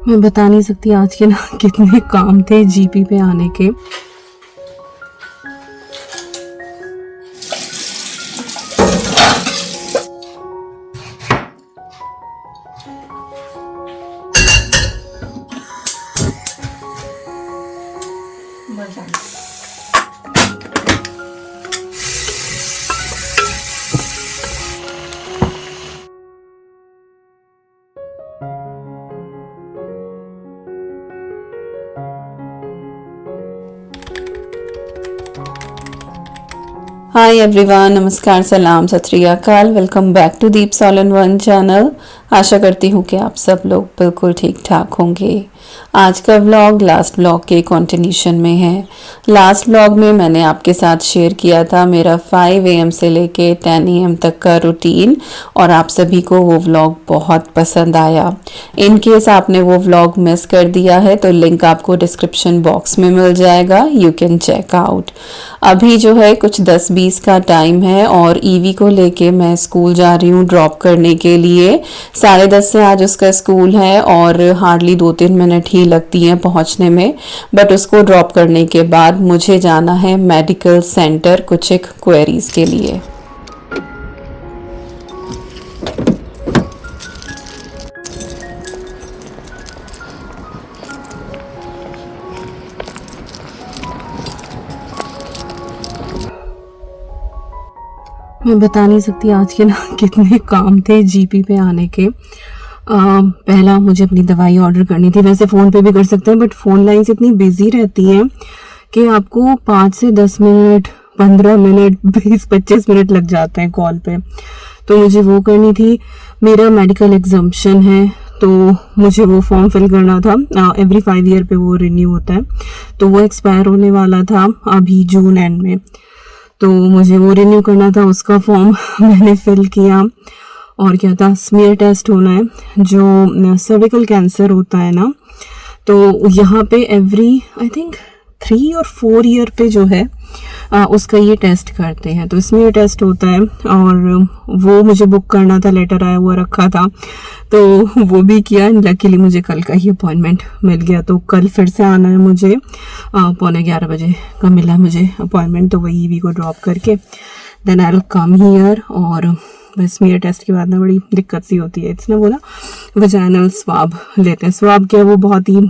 मैं बता नहीं सकती आज के ना कितने काम थे जीपी पे आने के। हाय एवरीवन, नमस्कार, सलाम, सत श्री अकाल। Welcome back to Deep's all in one channel. आशा करती हूँ कि आप सब लोग बिल्कुल ठीक ठाक होंगे। आज का व्लॉग लास्ट व्लॉग के कंटिन्यूशन में है। लास्ट व्लॉग में मैंने आपके साथ शेयर किया था मेरा 5 AM से लेके 10 AM तक का रूटीन, और आप सभी को वो व्लॉग बहुत पसंद आया। इन केस आपने वो व्लॉग मिस कर दिया है तो लिंक आपको डिस्क्रिप्शन बॉक्स में मिल जाएगा, यू कैन चेक आउट। अभी जो है कुछ 10-20 का टाइम है और ईवी को लेके मैं स्कूल जा रही हूँ ड्रॉप करने के लिए। 10:30 से आज उसका स्कूल है और हार्डली 2-3 मिनट ही लगती हैं पहुँचने में। बट उसको ड्रॉप करने के बाद मुझे जाना है मेडिकल सेंटर कुछ एक क्वेरीज के लिए। मैं बता नहीं सकती आज के ना कितने काम थे जीपी पे आने के। पहला मुझे अपनी दवाई ऑर्डर करनी थी। वैसे फ़ोन पे भी कर सकते हैं बट फ़ोन लाइन्स इतनी बिजी रहती हैं कि आपको 5 से 10 मिनट, 15 मिनट, 20-25 मिनट लग जाते हैं कॉल पे। तो मुझे वो करनी थी। मेरा मेडिकल एग्जाम्पशन है तो मुझे वो फॉर्म फिल करना था। एवरी 5 ईयर पे वो रिन्यू होता है, तो वो एक्सपायर होने वाला था अभी जून एंड में। तो मुझे वो रिन्यू करना था, उसका फॉर्म मैंने फिल किया। और क्या था, स्मीयर टेस्ट होना है जो सर्विकल कैंसर होता है ना, तो यहाँ पे एवरी आई थिंक 3 और 4 ईयर पे जो है उसका ये टेस्ट करते हैं। तो स्मीयर टेस्ट होता है और वो मुझे बुक करना था, लेटर आया हुआ रखा था, तो वो भी किया। लकीली मुझे कल का ही अपॉइंटमेंट मिल गया, तो कल फिर से आना है मुझे। 11:45 बजे का मिला मुझे अपॉइंटमेंट, तो वही ईवी को ड्रॉप करके then I will come here. और बस स्मीयर टेस्ट के बाद ना बड़ी दिक्कत सी होती है। इट्स ना वो ना वजाइनल स्वाब लेते हैं। स्वाब क्या, वो बहुत ही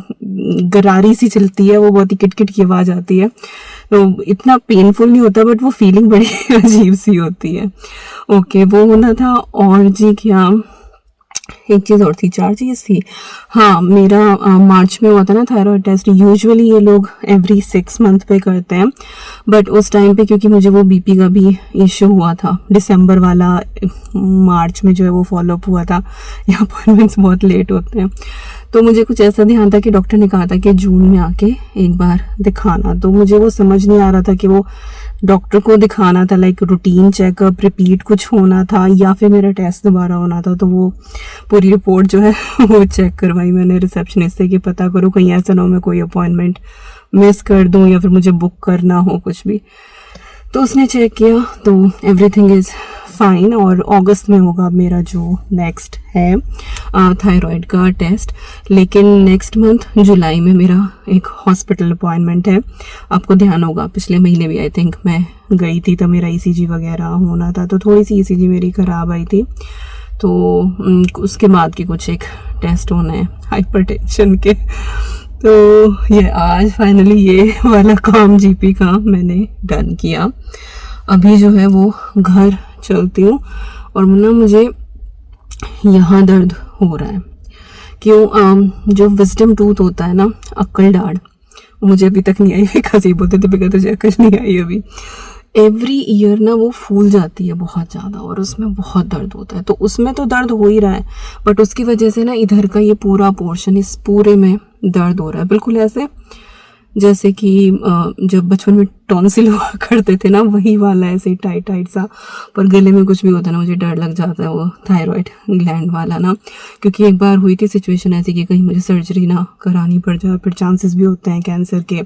गरारी सी चलती है, वो बहुत ही किटकिट की आवाज़ आती है, तो इतना पेनफुल नहीं होता बट वो फीलिंग बड़ी अजीब सी होती है। ओके, वो होना था। और जी क्या, एक चीज़ और थी, 4 चीज़ थी। हाँ, मेरा मार्च में हुआ था ना थायराइड टेस्ट। यूजुअली ये लोग एवरी 6 मंथ पे करते हैं, बट उस टाइम पे क्योंकि मुझे वो बीपी का भी इशू हुआ था, दिसंबर वाला, मार्च में जो है वो फॉलोअप हुआ था। यहाँ अपॉइंटमेंट्स बहुत लेट होते हैं, तो मुझे कुछ ऐसा ध्यान था कि डॉक्टर ने कहा था कि जून में आके एक बार दिखाना। तो मुझे वो समझ नहीं आ रहा था कि वो डॉक्टर को दिखाना था, लाइक रूटीन चेकअप रिपीट कुछ होना था, या फिर मेरा टेस्ट दोबारा होना था। तो वो पूरी रिपोर्ट जो है वो चेक करवाई मैंने रिसेप्शनिस्ट से कि पता करो कहीं ऐसा ना हो मैं कोई अपॉइंटमेंट मिस कर दूं या फिर मुझे बुक करना हो कुछ भी। तो उसने चेक किया तो एवरीथिंग इज़ फाइन। और अगस्त में होगा मेरा जो नेक्स्ट है थायराइड का टेस्ट। लेकिन नेक्स्ट मंथ जुलाई में मेरा एक हॉस्पिटल अपॉइंटमेंट है। आपको ध्यान होगा पिछले महीने भी आई थिंक मैं गई थी, तो मेरा ईसीजी वगैरह होना था, तो थोड़ी सी ईसीजी मेरी ख़राब आई थी। तो उसके बाद के कुछ एक टेस्ट होना है हाइपरटेंशन के। तो ये आज फाइनली ये वाला काम जीपी का मैंने डन किया। अभी जो है वो घर चलती हूँ और ना मुझे यहाँ दर्द हो रहा है। क्यों, जो विजडम टूथ होता है ना, अक्ल दाढ़, मुझे अभी तक नहीं आई। कसी बोलते थे बिका तुझे अक्ल नहीं आई अभी। एवरी ईयर ना वो फूल जाती है बहुत ज़्यादा और उसमें बहुत दर्द होता है। तो उसमें तो दर्द हो ही रहा है, बट उसकी वजह से ना इधर का ये पूरा पोर्शन, इस पूरे में दर्द हो रहा है। बिल्कुल ऐसे जैसे कि जब बचपन में टॉन्सिल हुआ करते थे ना, वही वाला ऐसे टाइट टाइट सा। पर गले में कुछ भी होता है ना मुझे डर लग जाता है, वो थायराइड ग्लैंड वाला ना, क्योंकि एक बार हुई थी सिचुएशन ऐसी कि कहीं मुझे सर्जरी ना करानी पड़ जाए, फिर चांसेस भी होते हैं कैंसर के।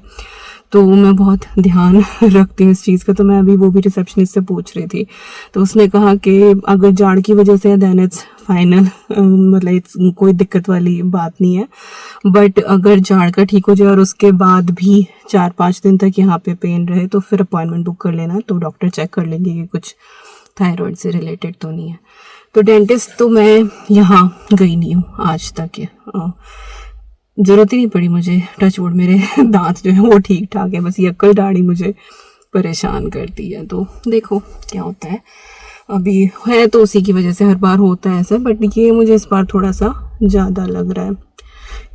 तो मैं बहुत ध्यान रखती हूँ इस चीज़ का। तो मैं अभी वो भी रिसेप्शनिस्ट से पूछ रही थी, तो उसने कहा कि अगर जाड़ की वजह से देन इट्स फाइनल, मतलब कोई दिक्कत वाली बात नहीं है। बट अगर जाड़ का ठीक हो जाए और उसके बाद भी 4-5 दिन तक यहाँ पे पेन रहे तो फिर अपॉइंटमेंट बुक कर लेना, तो डॉक्टर चेक कर लेंगे कि कुछ थायराइड से रिलेटेड तो नहीं है। तो डेंटिस्ट तो मैं यहाँ गई नहीं हूँ आज तक। ज़रूरत ही नहीं पड़ी मुझे, टच वुड मेरे दांत जो है वो ठीक ठाक है, बस ये अक्ल दाढ़ी मुझे परेशान करती है। तो देखो क्या होता है, अभी है तो उसी की वजह से हर बार होता है ऐसा, बट ये मुझे इस बार थोड़ा सा ज़्यादा लग रहा है।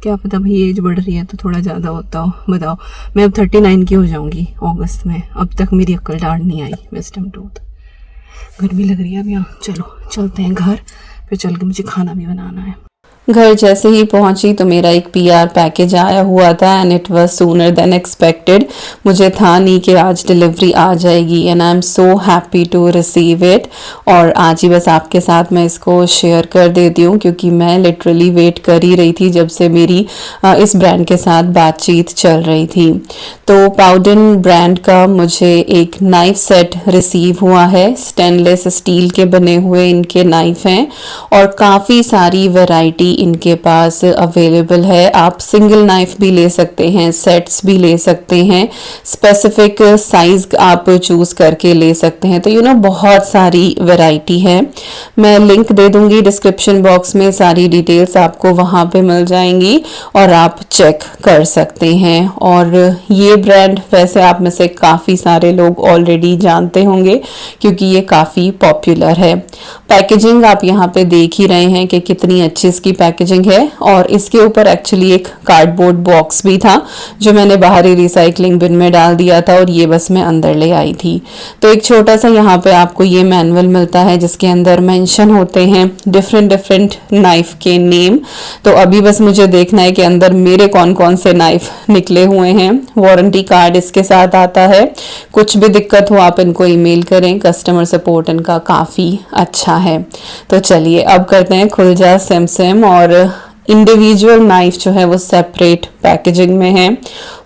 क्या पता भाई एज बढ़ रही है तो थोड़ा ज़्यादा होता हो। बताओ, मैं अब 39 की हो जाऊँगी अगस्त में, अब तक मेरी अक्ल दाढ़ नहीं आई विजडम टूथ। गर्मी लग रही है अब यहाँ। चलो चलते हैं घर, फिर चल के मुझे खाना भी बनाना है। घर जैसे ही पहुंची तो मेरा एक पीआर पैकेज आया हुआ था and it was sooner than expected. मुझे था नहीं कि आज डिलीवरी आ जाएगी and I am so happy to receive it. और आज ही बस आपके साथ मैं इसको शेयर कर देती हूँ क्योंकि मैं लिटरली वेट कर ही रही थी जब से मेरी इस ब्रांड के साथ बातचीत चल रही थी। तो पाउडन ब्रांड का मुझे एक नाइफ सेट रिसीव हुआ है। स्टेनलेस स्टील के बने हुए इनके नाइफ हैं और काफ़ी सारी वैरायटी इनके पास अवेलेबल है। आप सिंगल नाइफ भी ले सकते हैं, सेट्स भी ले सकते हैं, स्पेसिफिक साइज आप चूज करके ले सकते हैं। तो बहुत सारी वैरायटी है। मैं लिंक दे दूंगी डिस्क्रिप्शन बॉक्स में, सारी डिटेल्स आपको वहां पे मिल जाएंगी और आप चेक कर सकते हैं। और ये ब्रांड वैसे आप में से काफ़ी सारे लोग ऑलरेडी जानते होंगे क्योंकि ये काफ़ी पॉपुलर है। पैकेजिंग आप यहाँ पे देख ही रहे हैं कि कितनी अच्छी इसकी पैकेजिंग है। और इसके ऊपर एक्चुअली एक कार्डबोर्ड बॉक्स भी था जो मैंने बाहरी रिसाइकलिंग बिन में डाल दिया था और ये बस मैं अंदर ले आई थी। तो एक छोटा सा यहाँ पे आपको ये मैनुअल मिलता है जिसके अंदर मेंशन होते हैं डिफरेंट नाइफ के नेम। तो अभी बस मुझे देखना है कि अंदर मेरे कौन कौन से नाइफ निकले हुए हैं। वारंटी कार्ड इसके साथ आता है। कुछ भी दिक्कत हो आप इनको ईमेल करें, कस्टमर सपोर्ट इनका काफ़ी अच्छा है। तो चलिए अब करते हैं खुल जा सिम और इंडिविजुअल नाइफ जो है वो सेपरेट पैकेजिंग में है।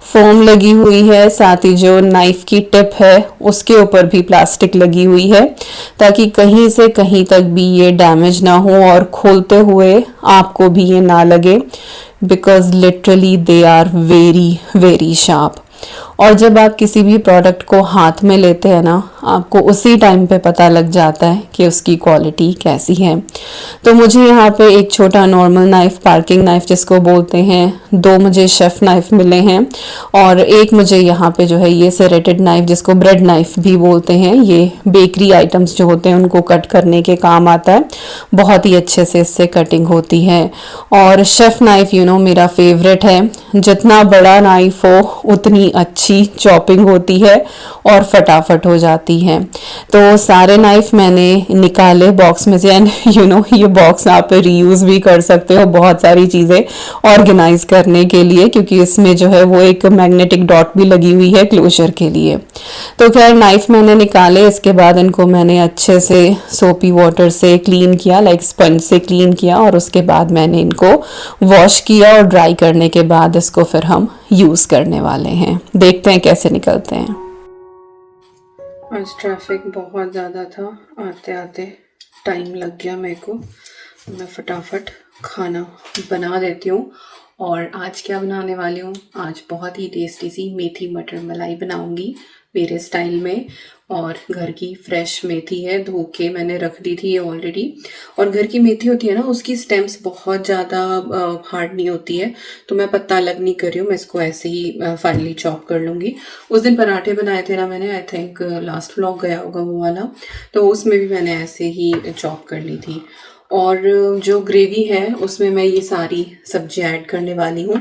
फोम लगी हुई है, साथ ही जो नाइफ की टिप है उसके ऊपर भी प्लास्टिक लगी हुई है ताकि कहीं से कहीं तक भी ये डैमेज ना हो और खोलते हुए आपको भी ये ना लगे, because literally they are very very sharp. और जब आप किसी भी प्रोडक्ट को हाथ में लेते हैं ना, आपको उसी टाइम पे पता लग जाता है कि उसकी क्वालिटी कैसी है। तो मुझे यहाँ पे एक छोटा नॉर्मल नाइफ, पार्किंग नाइफ जिसको बोलते हैं, 2 मुझे शेफ नाइफ मिले हैं और एक मुझे यहाँ पे जो है ये सेरेटेड नाइफ जिसको ब्रेड नाइफ भी बोलते हैं। ये बेकरी आइटम्स जो होते हैं उनको कट करने के काम आता है। बहुत ही अच्छे से इससे कटिंग होती है। और शेफ नाइफ मेरा फेवरेट है। जितना बड़ा नाइफ हो उतनी अच्छी चॉपिंग होती है और फटाफट हो जाती है। तो सारे नाइफ मैंने निकाले बॉक्स में से एंड ये बॉक्स आप रीयूज भी कर सकते हो बहुत सारी चीज़ें ऑर्गेनाइज करने के लिए, क्योंकि इसमें जो है वो एक मैग्नेटिक डॉट भी लगी हुई है क्लोजर के लिए। तो खैर नाइफ मैंने निकाले, इसके बाद इनको मैंने अच्छे से सोपी वाटर से क्लीन किया, लाइक स्पंज से क्लीन किया और उसके बाद मैंने इनको वॉश किया और ड्राई करने के बाद इसको फिर हम यूज़ करने वाले हैं। देखते हैं कैसे निकलते हैं। आज ट्रैफिक बहुत ज़्यादा था, आते आते टाइम लग गया मेरे को। मैं फटाफट खाना बना देती हूँ। और आज क्या बनाने वाली हूँ, आज बहुत ही टेस्टी सी मेथी मटर मलाई बनाऊँगी मेरे स्टाइल में। और घर की फ्रेश मेथी है, धो के मैंने रख दी थी ये ऑलरेडी। और घर की मेथी होती है ना, उसकी स्टेम्स बहुत ज़्यादा हार्ड नहीं होती है, तो मैं पत्ता अलग नहीं कर रही हूँ, मैं इसको ऐसे ही फाइनली चॉप कर लूँगी। उस दिन पराठे बनाए थे ना मैंने, आई थिंक लास्ट व्लॉग गया होगा वो वाला, तो उसमें भी मैंने ऐसे ही चॉप कर ली थी। और जो ग्रेवी है उसमें मैं ये सारी सब्जी ऐड करने वाली हूँ।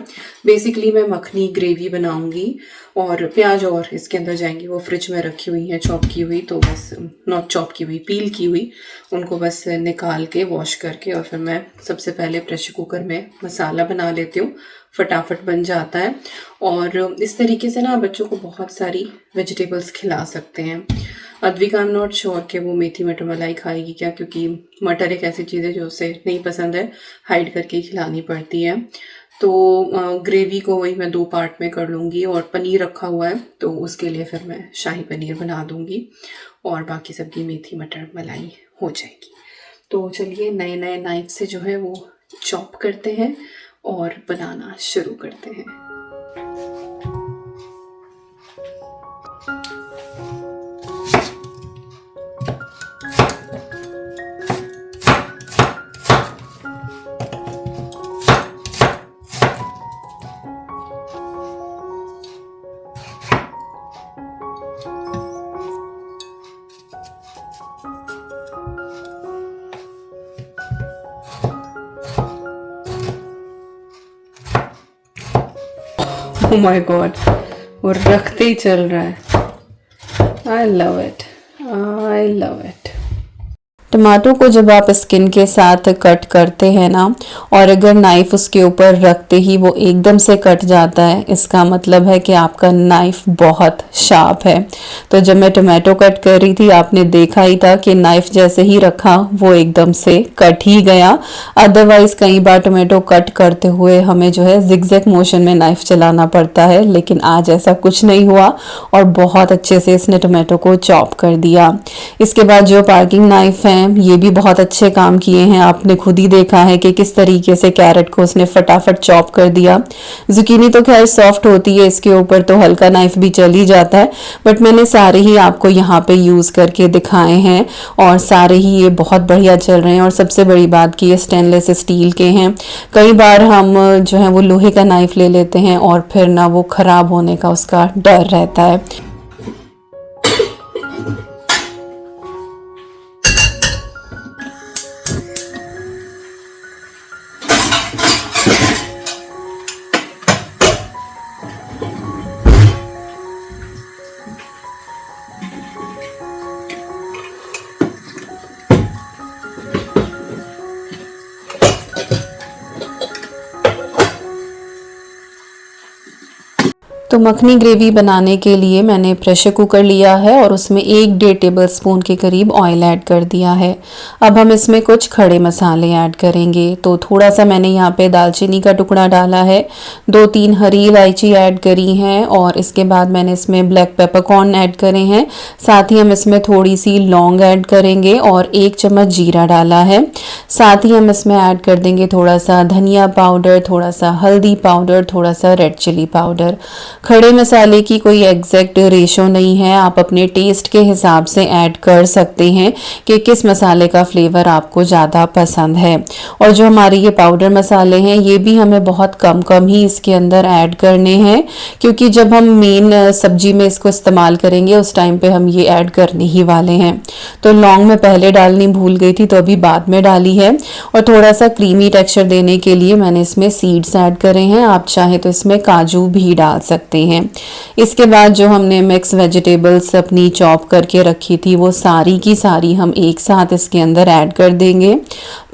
बेसिकली मैं मखनी ग्रेवी बनाऊंगी और प्याज और इसके अंदर जाएंगी, वो फ्रिज में रखी हुई हैं चॉप की हुई, तो बस नॉट चॉप की हुई, पील की हुई, उनको बस निकाल के वॉश करके और फिर मैं सबसे पहले प्रेशर कुकर में मसाला बना लेती हूँ, फटाफट बन जाता है। और इस तरीके से ना बच्चों को बहुत सारी वेजिटेबल्स खिला सकते हैं। Advika I am not sure कि वो मेथी मटर मलाई खाएगी क्या, क्योंकि मटर एक ऐसी चीज़ है जो उसे नहीं पसंद है, हाइड करके ही खिलानी पड़ती है। तो ग्रेवी को वही मैं 2 पार्ट में कर लूँगी और पनीर रखा हुआ है तो उसके लिए फिर मैं शाही पनीर बना दूँगी और बाकी सबकी मेथी मटर मलाई हो जाएगी। तो चलिए नए नए नाइफ से जो है वो चॉप करते हैं और बनाना शुरू करते हैं। Oh my God, वो रखते ही चल रहा है। I love it, I love it। Tomato को जब आप स्किन के साथ कट करते हैं ना, और अगर नाइफ उसके ऊपर रखते ही वो एकदम से कट जाता है, इसका मतलब है कि आपका नाइफ बहुत शार्प है। तो जब मैं टमाटो कट कर रही थी आपने देखा ही था कि नाइफ जैसे ही रखा वो एकदम से कट ही गया। अदरवाइज कई बार टमाटो कट करते हुए हमें जो है जिगजैग मोशन में नाइफ चलाना पड़ता है, लेकिन आज ऐसा कुछ नहीं हुआ और बहुत अच्छे से इसने टमाटो को चॉप कर दिया। इसके बाद जो पार्किंग नाइफ है ये भी बहुत अच्छे काम किए हैं। आपने खुद ही देखा है कि किस तरीके से कैरेट को उसने फटाफट चॉप कर दिया। जुकीनी तो खैर सॉफ्ट होती है, इसके ऊपर तो हल्का नाइफ भी चल ही जाता है, बट मैंने सारे ही आपको यहाँ पे यूज करके दिखाए हैं और सारे ही ये बहुत बढ़िया चल रहे हैं। और सबसे बड़ी बात कि ये स्टेनलेस स्टील के हैं। कई बार हम जो है वो लोहे का नाइफ ले लेते हैं और फिर ना वो खराब होने का उसका डर रहता है। तो मखनी ग्रेवी बनाने के लिए मैंने प्रेशर कुकर लिया है और उसमें 1-1.5 टेबल स्पून के करीब ऑयल ऐड कर दिया है। अब हम इसमें कुछ खड़े मसाले ऐड करेंगे। तो थोड़ा सा मैंने यहाँ पे दालचीनी का टुकड़ा डाला है, 2-3 हरी इलायची ऐड करी हैं और इसके बाद मैंने इसमें ब्लैक पेपरकॉर्न ऐड करे हैं। साथ ही हम इसमें थोड़ी सी लौंग ऐड करेंगे और 1 चम्मच जीरा डाला है। साथ ही हम इसमें ऐड कर देंगे थोड़ा सा धनिया पाउडर, थोड़ा सा हल्दी पाउडर, थोड़ा सा रेड चिली पाउडर। खड़े मसाले की कोई एग्जैक्ट रेशो नहीं है, आप अपने टेस्ट के हिसाब से ऐड कर सकते हैं कि किस मसाले का फ्लेवर आपको ज़्यादा पसंद है। और जो हमारे ये पाउडर मसाले हैं ये भी हमें बहुत कम कम ही इसके अंदर ऐड करने हैं, क्योंकि जब हम मेन सब्जी में इसको इस्तेमाल करेंगे उस टाइम पे हम ये ऐड करने ही वाले हैं। तो लौंग मैं पहले डालनी भूल गई थी तो अभी बाद में डाली है। और थोड़ा सा क्रीमी टेक्सचर देने के लिए मैंने इसमें सीड्स ऐड करे हैं, आप चाहे तो इसमें काजू भी डाल सकते हैं। इसके बाद जो हमने मिक्स वेजिटेबल्स अपनी चॉप करके रखी थी वो सारी की सारी हम एक साथ इसके अंदर ऐड कर देंगे।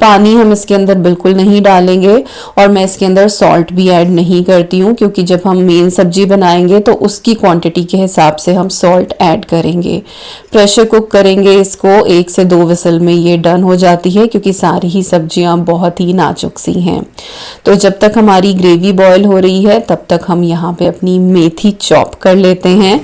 पानी हम इसके अंदर बिल्कुल नहीं डालेंगे और मैं इसके अंदर सॉल्ट भी ऐड नहीं करती हूँ, क्योंकि जब हम मेन सब्जी बनाएंगे तो उसकी क्वांटिटी के हिसाब से हम सॉल्ट ऐड करेंगे। प्रेशर कुक करेंगे इसको, 1 से 2 विसल में ये डन हो जाती है, क्योंकि सारी ही सब्जियां बहुत ही नाजुक सी हैं। तो जब तक हमारी ग्रेवी बॉयल हो रही है तब तक हम यहाँ पे अपनी मेथी चॉप कर लेते हैं।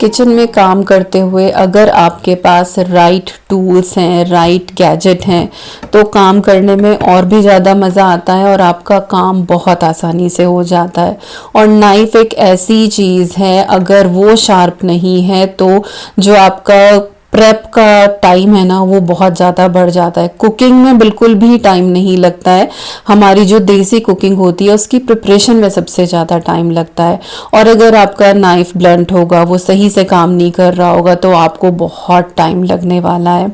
किचन में काम करते हुए अगर आपके पास राइट टूल्स हैं, राइट गैजेट हैं, तो काम करने में और भी ज़्यादा मज़ा आता है और आपका काम बहुत आसानी से हो जाता है। और नाइफ एक ऐसी चीज़ है, अगर वो शार्प नहीं है तो जो आपका प्रेप का टाइम है ना वो बहुत ज़्यादा बढ़ जाता है। कुकिंग में बिल्कुल भी टाइम नहीं लगता है, हमारी जो देसी कुकिंग होती है उसकी प्रिपरेशन में सबसे ज़्यादा टाइम लगता है। और अगर आपका नाइफ ब्लंट होगा, वो सही से काम नहीं कर रहा होगा, तो आपको बहुत टाइम लगने वाला है।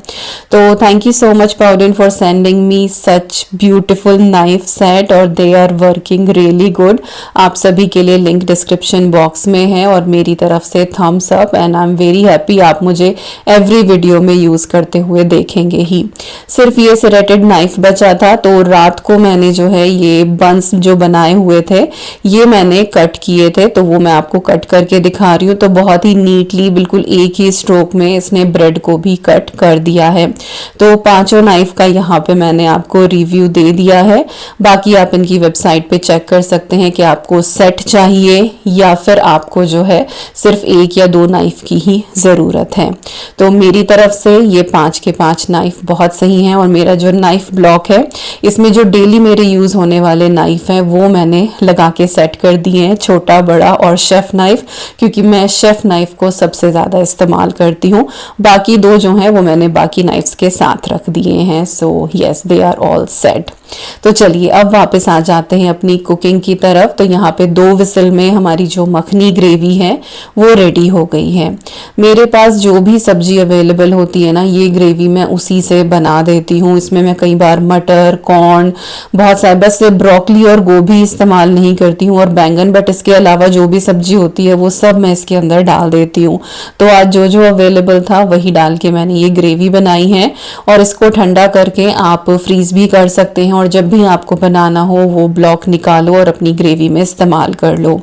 तो थैंक यू सो मच पाउडिन for sending me such beautiful knife set और they are working really good. आप सभी के लिए लिंक डिस्क्रिप्शन बॉक्स में है और मेरी तरफ से thumbs up and I am very happy. आप मुझे एवरी वीडियो में यूज करते हुए देखेंगे ही। सिर्फ ये सेरेटेड नाइफ बचा था, तो रात को मैंने जो है ये बंस जो बनाए हुए थे ये मैंने कट किए थे, तो वो मैं आपको कट करके दिखा रही हूँ। तो बहुत ही नीटली बिल्कुल एक ही स्ट्रोक में इसने ब्रेड को भी कट कर दिया है। तो पांचों नाइफ का यहाँ पे मैंने आपको रिव्यू दे दिया है। बाकी आप इनकी वेबसाइट पे चेक कर सकते हैं कि आपको सेट चाहिए या फिर आपको जो है सिर्फ एक या दो नाइफ की ही ज़रूरत है। तो मेरी तरफ से ये 5 के 5 नाइफ बहुत सही हैं। और मेरा जो नाइफ ब्लॉक है इसमें जो डेली मेरे यूज़ होने वाले नाइफ हैं वो मैंने लगा के सेट कर दिए हैं, छोटा, बड़ा और शेफ नाइफ, क्योंकि मैं शेफ नाइफ को सबसे ज़्यादा इस्तेमाल करती हूँ। बाकी दो जो हैं वो मैंने बाकी नाइफ्स के साथ रख दिए हैं। So yes, they are all set. तो चलिए अब वापस आ जाते हैं अपनी कुकिंग की तरफ। तो यहाँ पे 2 विसल में हमारी जो मखनी ग्रेवी है वो रेडी हो गई है। मेरे पास जो भी सब्जी अवेलेबल होती है ना, ये ग्रेवी मैं उसी से बना देती हूँ। इसमें मैं कई बार मटर, कॉर्न, बहुत सारे, बस ब्रोकली और गोभी इस्तेमाल नहीं करती हूँ और बैंगन, बट इसके अलावा जो भी सब्जी होती है वो सब मैं इसके अंदर डाल देती हूँ। तो आज जो जो अवेलेबल था वही डाल के मैंने ये ग्रेवी बनाई है। और इसको ठंडा करके आप फ्रीज भी कर सकते हैं और जब भी आपको बनाना हो वो ब्लॉक निकालो और अपनी ग्रेवी में इस्तेमाल कर लो।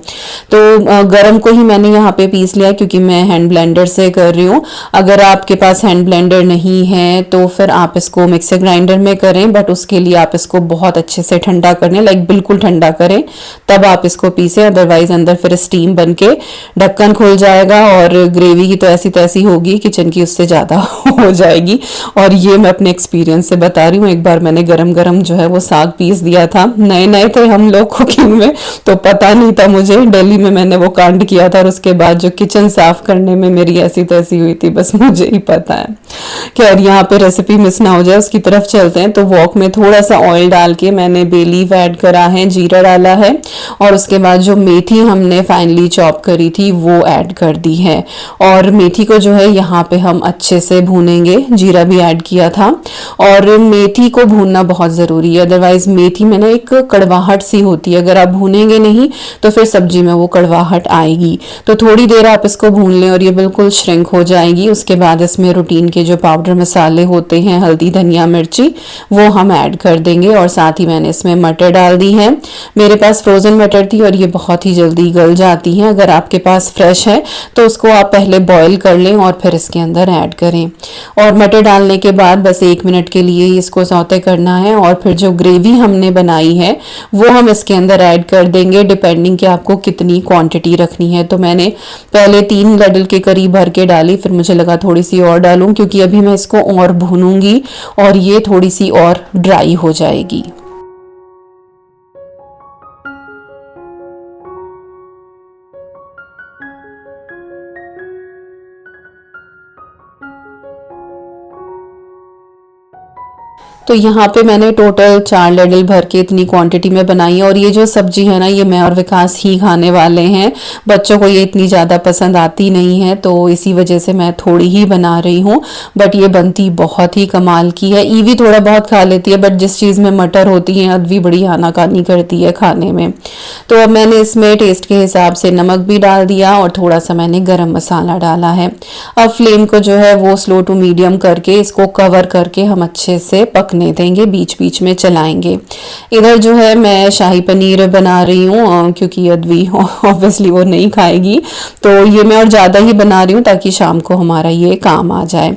तो गरम को ही मैंने यहाँ पे पीस लिया क्योंकि मैं हैंड ब्लेंडर से कर रही हूँ। अगर आपके पास हैंड ब्लेंडर नहीं है तो फिर आप इसको मिक्सर ग्राइंडर में करें, बट उसके लिए आप इसको बहुत अच्छे से ठंडा करने, लाइक बिल्कुल ठंडा करें, तब आप इसको पीसें। अदरवाइज अंदर फिर स्टीम बन के ढक्कन खुल जाएगा और ग्रेवी की तो ऐसी तैसी होगी, किचन की उससे ज़्यादा हो जाएगी। और ये मैं अपने एक्सपीरियंस से बता रही हूँ। एक बार मैंने गरम गरम जो है वो साग पीस दिया था, नए नए थे हम लोग कुकिंग में, तो पता नहीं था मुझे। दिल्ली में मैंने वो कांड किया था और उसके बाद जो किचन साफ करने में मेरी ऐसी तैसी हुई थी, बस मुझे ही पता है। खैर, यहाँ पे रेसिपी मिस ना हो जाए उसकी तरफ चलते हैं। तो वॉक में थोड़ा सा ऑयल डाल के मैंने बे लीफ ऐड करा है, जीरा डाला है और उसके बाद जो मेथी हमने फाइनली चॉप करी थी वो ऐड कर दी है। और मेथी को जो है यहाँ पे हम अच्छे से भूनेंगे, जीरा भी ऐड किया था। और मेथी को भूनना बहुत ज़रूरी है, अदरवाइज मेथी में ना एक कड़वाहट सी होती है, अगर आप भूनेंगे नहीं तो फिर सब्जी में वो कड़वाहट आएगी। तो थोड़ी देर आप इसको भून लें और ये बिल्कुल श्रिंक हो जाएगी। उसके बाद इसमें रूटीन के जो पाउडर मसाले होते हैं, हल्दी, धनिया, मिर्ची, वो हम ऐड कर देंगे। और साथ ही मैंने इसमें मटर डाल दी है। मेरे पास फ्रोज़न मटर थी और ये बहुत ही जल्दी गल जाती हैं। अगर आपके पास फ्रेश है तो उसको आप पहले बॉईल कर लें और फिर इसके अंदर ऐड करें। और मटर डालने के बाद बस 1 मिनट के लिए इसको सौते करना है और फिर जो ग्रेवी हमने बनाई है वो हम इसके अंदर ऐड कर देंगे, डिपेंडिंग कि आपको कितनी क्वांटिटी रखनी है। तो मैंने पहले 3 लडल के करीब भर के डाली, फिर मुझे लगा थोड़ी सी और डालूं क्योंकि अभी मैं इसको और भूनूंगी और ये थोड़ी सी और ड्राई हो जाएगी। तो यहाँ पे मैंने टोटल 4 लडल भर के इतनी क्वांटिटी में बनाई है। और ये जो सब्जी है ना, ये मैं और विकास ही खाने वाले हैं, बच्चों को ये इतनी ज़्यादा पसंद आती नहीं है, तो इसी वजह से मैं थोड़ी ही बना रही हूँ। बट ये बनती बहुत ही कमाल की है। ईवी थोड़ा बहुत खा लेती है, बट जिस चीज़ में मटर होती है अदवी बड़ी आनाकानी करती है खाने में। तो अब मैंने इसमें टेस्ट के हिसाब से नमक भी डाल दिया और थोड़ा सा मैंने गरम मसाला डाला है। अब फ्लेम को जो है वो स्लो टू मीडियम करके इसको कवर करके हम अच्छे से पक पकने देंगे, बीच बीच में चलाएंगे। इधर जो है मैं शाही पनीर बना रही हूँ क्योंकि अद्वी ऑब्वियसली वो नहीं खाएगी, तो ये मैं और ज़्यादा ही बना रही हूँ ताकि शाम को हमारा ये काम आ जाए।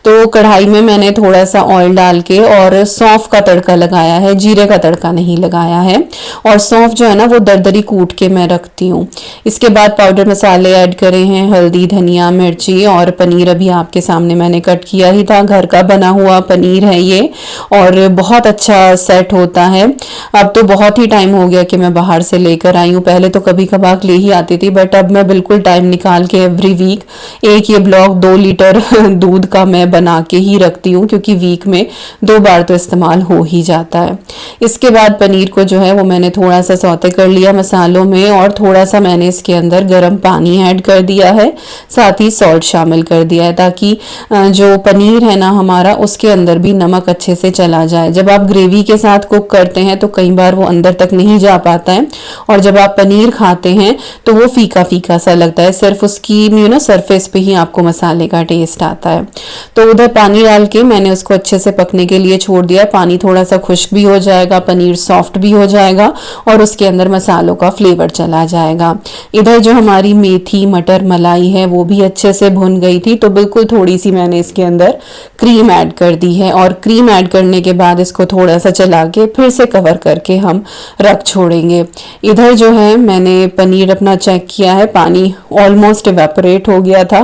तो कढ़ाई में मैंने थोड़ा सा ऑयल डाल के और सौंफ का तड़का लगाया है, जीरे का तड़का नहीं लगाया है। और सौंफ जो है ना वो दरदरी कूट के मैं रखती हूँ। इसके बाद पाउडर मसाले ऐड करे हैं, हल्दी, धनिया, मिर्ची, और पनीर अभी आपके सामने मैंने कट किया ही था। घर का बना हुआ पनीर है ये और बहुत अच्छा सेट होता है। अब तो बहुत ही टाइम हो गया कि मैं बाहर से लेकर आई हूँ, पहले तो कभी कभार ले ही आती थी, बट अब मैं बिल्कुल टाइम निकाल के एवरी वीक एक ये ब्लॉक 2 लीटर दूध का मैं बना के ही रखती हूँ, क्योंकि वीक में 2 बार तो इस्तेमाल हो ही जाता है। इसके बाद पनीर को जो है वो मैंने थोड़ा सा सौते कर लिया मसालों में, और थोड़ा सा मैंने इसके अंदर गर्म पानी ऐड कर दिया है, साथ ही सॉल्ट शामिल कर दिया है ताकि जो पनीर है ना हमारा उसके अंदर भी नमक अच्छे से चला जाए। जब आप ग्रेवी के साथ कुक करते हैं तो कई बार वो अंदर तक नहीं जा पाता है, और जब आप पनीर खाते हैं तो वो फीका फीका सा लगता है, सिर्फ उसकी सरफेस पे ही आपको मसाले का टेस्ट आता है। तो उधर पानी डाल के मैंने उसको अच्छे से पकने के लिए छोड़ दिया। पानी थोड़ा सा खुश्क भी हो जाएगा, पनीर सॉफ्ट भी हो जाएगा और उसके अंदर मसालों का फ्लेवर चला जाएगा। इधर जो हमारी मेथी मटर मलाई है वो भी अच्छे से भुन गई थी, तो बिल्कुल थोड़ी सी मैंने इसके अंदर क्रीम ऐड कर दी है, और क्रीम ऐड करने के बाद इसको थोड़ा सा चला के फिर से कवर करके हम रख छोड़ेंगे। इधर जो है मैंने पनीर अपना चेक किया है, पानी ऑलमोस्ट इवेपोरेट हो गया था।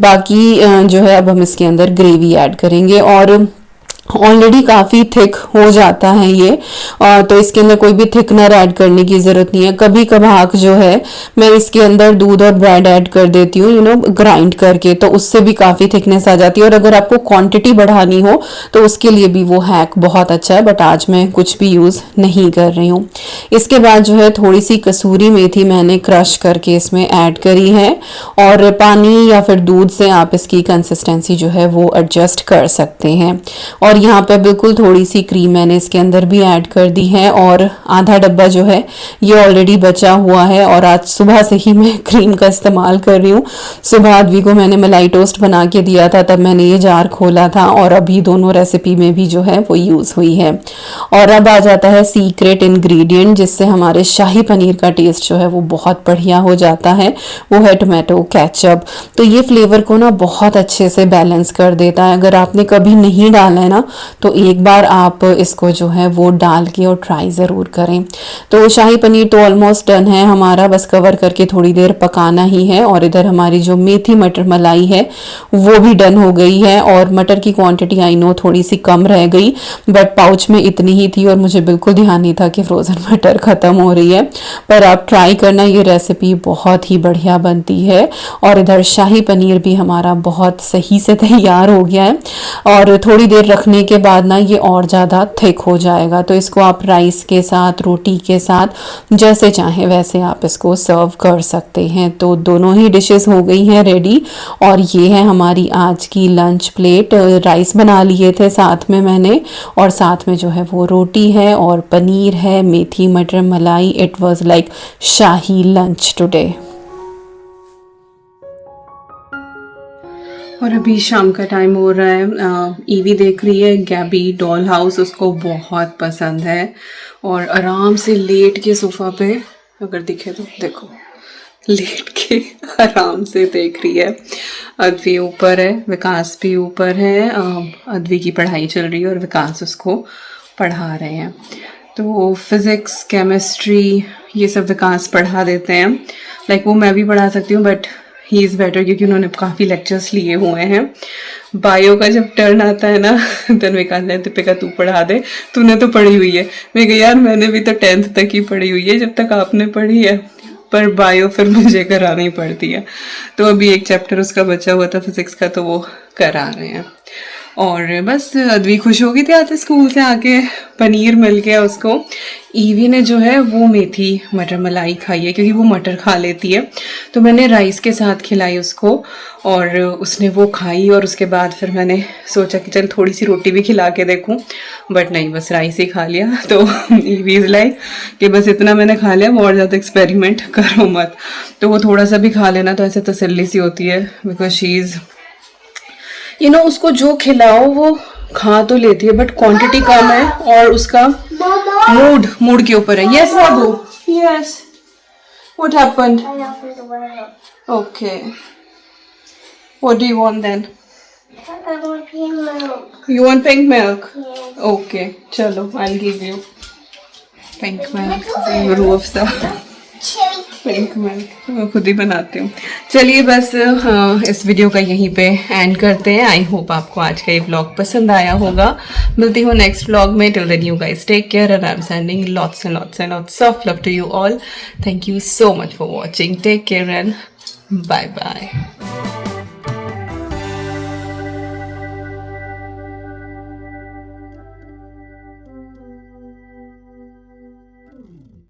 बाकी जो है अब हम इसके अंदर ग्रेवी ऐड करेंगे, और ऑलरेडी काफ़ी थिक हो जाता है ये, तो इसके अंदर कोई भी थिकनर ऐड करने की ज़रूरत नहीं है। कभी कभार जो है मैं इसके अंदर दूध और ब्रेड ऐड कर देती हूँ ग्राइंड करके, तो उससे भी काफ़ी थिकनेस आ जाती है। और अगर आपको क्वांटिटी बढ़ानी हो तो उसके लिए भी वो हैक बहुत अच्छा है, बट आज मैं कुछ भी यूज़ नहीं कर रही हूँ। इसके बाद जो है थोड़ी सी कसूरी मेथी मैंने क्रश करके इसमें ऐड करी है, और पानी या फिर दूध से आप इसकी कंसिस्टेंसी जो है वो एडजस्ट कर सकते हैं। और यहाँ पे बिल्कुल थोड़ी सी क्रीम मैंने इसके अंदर भी ऐड कर दी है, और आधा डब्बा जो है ये ऑलरेडी बचा हुआ है, और आज सुबह से ही मैं क्रीम का इस्तेमाल कर रही हूँ। सुबह आदवी को मैंने मलाई टोस्ट बना के दिया था, तब मैंने ये जार खोला था, और अभी दोनों रेसिपी में भी जो है वो यूज़ हुई है। और अब आ जाता है सीक्रेट इंग्रेडिएंट जिससे हमारे शाही पनीर का टेस्ट जो है वो बहुत बढ़िया हो जाता है, वो है टोमेटो केचप। तो ये फ्लेवर को ना बहुत अच्छे से बैलेंस कर देता है। अगर आपने कभी नहीं डाला है ना तो एक बार आप इसको जो है वो डाल के और ट्राई ज़रूर करें। तो शाही पनीर तो ऑलमोस्ट डन है हमारा, बस कवर करके थोड़ी देर पकाना ही है। और इधर हमारी जो मेथी मटर मलाई है वो भी डन हो गई है, और मटर की क्वांटिटी आई नो थोड़ी सी कम रह गई, बट पाउच में इतनी ही थी और मुझे बिल्कुल ध्यान नहीं था कि फ्रोज़न मटर ख़त्म हो रही है। पर आप ट्राई करना, ये रेसिपी बहुत ही बढ़िया बनती है। और इधर शाही पनीर भी हमारा बहुत सही से तैयार हो गया है, और थोड़ी देर रखने के बाद ना ये और ज़्यादा थिक हो जाएगा। तो इसको आप राइस के साथ, रोटी के साथ, जैसे चाहें वैसे आप इसको सर्व कर सकते हैं। तो दोनों ही डिशेस हो गई हैं रेडी, और ये है हमारी आज की लंच प्लेट। राइस बना लिए थे साथ में मैंने, और साथ में जो है वो रोटी है और पनीर है, मेथी मटर मलाई। It was like shahi lunch today. और अभी शाम का टाइम हो रहा है। ईवी देख रही है गैबी डॉल हाउस, उसको बहुत पसंद है, और आराम से लेट के सोफ़ा पे, अगर दिखे तो देखो, लेट के आराम से देख रही है। अद्वी ऊपर है, विकास भी ऊपर है। अद्वी की पढ़ाई चल रही है और विकास उसको पढ़ा रहे हैं। तो फिज़िक्स, केमिस्ट्री ये सब विकास पढ़ा देते हैं। लाइक वो मैं भी पढ़ा सकती हूँ, बट ही इज़ बेटर क्योंकि उन्होंने काफ़ी लेक्चर्स लिए हुए हैं। बायो का जब टर्न आता है ना तो विकास ने दीपिका तू पढ़ा दे, तूने तो पढ़ी हुई है। मैं कहा यार मैंने भी तो 10th तक ही पढ़ी हुई है जब तक आपने पढ़ी है, पर बायो फिर मुझे करानी पड़ती है। तो अभी एक चैप्टर उसका बचा हुआ था फिजिक्स का, तो वो करा रहे हैं। और बस अद्वी खुश हो गई थी आते स्कूल से आके, पनीर मिल गया उसको। ईवी ने जो है वो मेथी मटर मलाई खाई है क्योंकि वो मटर खा लेती है, तो मैंने राइस के साथ खिलाई उसको और उसने वो खाई। और उसके बाद फिर मैंने सोचा कि चल थोड़ी सी रोटी भी खिला के देखूं, बट नहीं, बस राइस ही खा लिया। तो ईवी इज़ लाइक कि बस इतना मैंने खा लिया, और ज़्यादा एक्सपेरिमेंट करो मत। तो वो थोड़ा सा भी खा लेना तो ऐसे तसल्ली सी होती है, बिकॉज शी इज़ उसको जो खिलाओ वो खा तो लेती है बट क्वांटिटी कम है और उसका मूड के ऊपर है. यस बाबू, yes. What happened? Okay, what do you want then? I want pink milk. You want pink milk? Yes. Okay, चलो, I'll give you pink milk. Rooh Afza Chili. Pink milk मैं खुद ही बनाती हूँ. चलिए बस इस वीडियो का यहीं पे एंड करते हैं. आई होप आपको आज का ये व्लॉग पसंद आया होगा. मिलती हूँ नेक्स्ट व्लॉग में. Till then you guys take care and I am sending lots and lots of love to you all. Thank you so much for watching. Take care and bye bye.